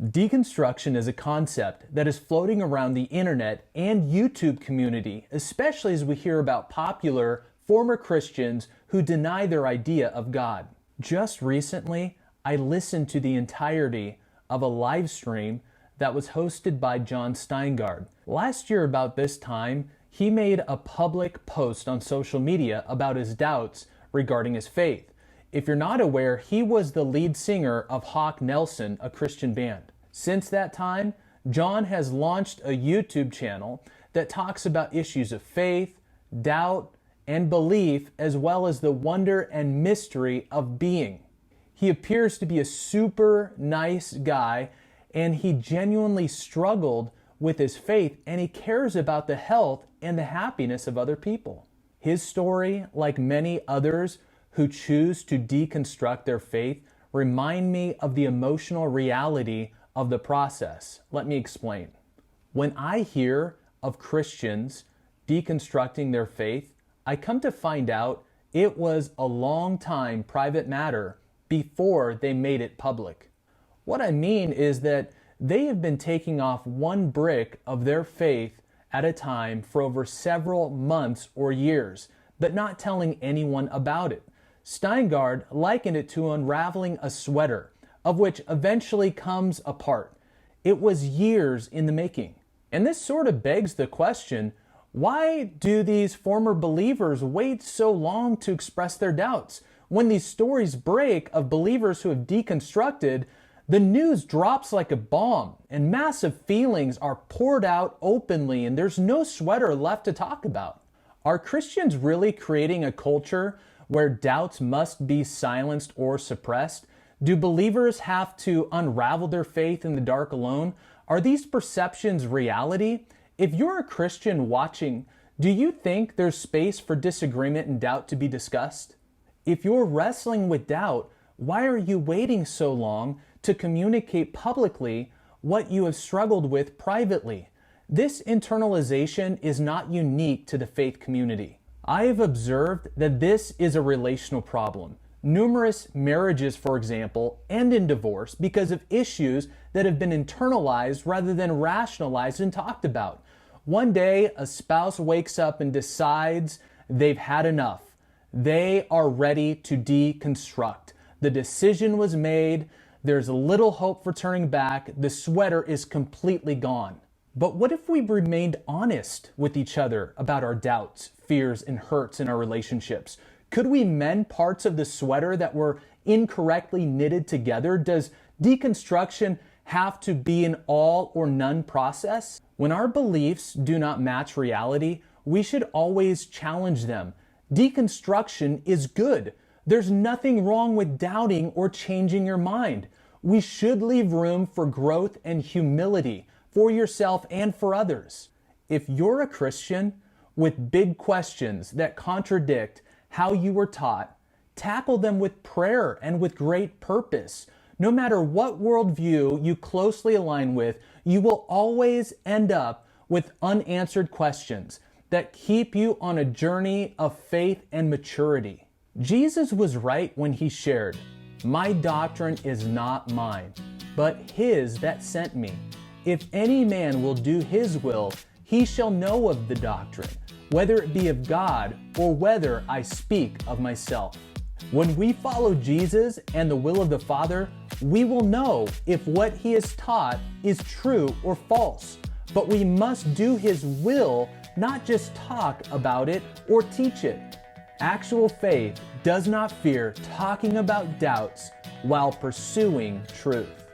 Deconstruction is a concept that is floating around the internet and YouTube community, especially as we hear about popular former Christians who deny their idea of God. Just recently, I listened to the entirety of a live stream that was hosted by Jon Steingard. Last year about this time, he made a public post on social media about his doubts regarding his faith. If you're not aware, he was the lead singer of Hawk Nelson, a Christian band. Since that time, Jon has launched a YouTube channel that talks about issues of faith, doubt, and belief, as well as the wonder and mystery of being. He appears to be a super nice guy, and he genuinely struggled with his faith, and he cares about the health and the happiness of other people. His story, like many others who choose to deconstruct their faith, remind me of the emotional reality of the process. Let me explain. When I hear of Christians deconstructing their faith, I come to find out it was a long time private matter before they made it public. What I mean is that they have been taking off one brick of their faith at a time for over several months or years, but not telling anyone about it. Steingard likened it to unraveling a sweater, of which eventually comes apart. It was years in the making. And this sort of begs the question, why do these former believers wait so long to express their doubts? When these stories break of believers who have deconstructed, the news drops like a bomb and massive feelings are poured out openly and there's no sweater left to talk about. Are Christians really creating a culture where doubts must be silenced or suppressed? Do believers have to unravel their faith in the dark alone? Are these perceptions reality? If you're a Christian watching, do you think there's space for disagreement and doubt to be discussed? If you're wrestling with doubt, why are you waiting so long to communicate publicly what you have struggled with privately? This internalization is not unique to the faith community. I have observed that this is a relational problem. Numerous marriages, for example, end in divorce because of issues that have been internalized rather than rationalized and talked about. One day, a spouse wakes up and decides they've had enough. They are ready to deconstruct. The decision was made. There's little hope for turning back. The sweater is completely gone. But what if we remained honest with each other about our doubts, fears, and hurts in our relationships? Could we mend parts of the sweater that were incorrectly knitted together? Does deconstruction have to be an all or none process? When our beliefs do not match reality, we should always challenge them. Deconstruction is good. There's nothing wrong with doubting or changing your mind. We should leave room for growth and humility for yourself and for others. If you're a Christian with big questions that contradict how you were taught, tackle them with prayer and with great purpose. No matter what worldview you closely align with, you will always end up with unanswered questions that keep you on a journey of faith and maturity. Jesus was right when he shared, "My doctrine is not mine, but his that sent me. If any man will do his will, he shall know of the doctrine, whether it be of God or whether I speak of myself." When we follow Jesus and the will of the Father, we will know if what he has taught is true or false. But we must do his will, not just talk about it or teach it. Actual faith does not fear talking about doubts while pursuing truth.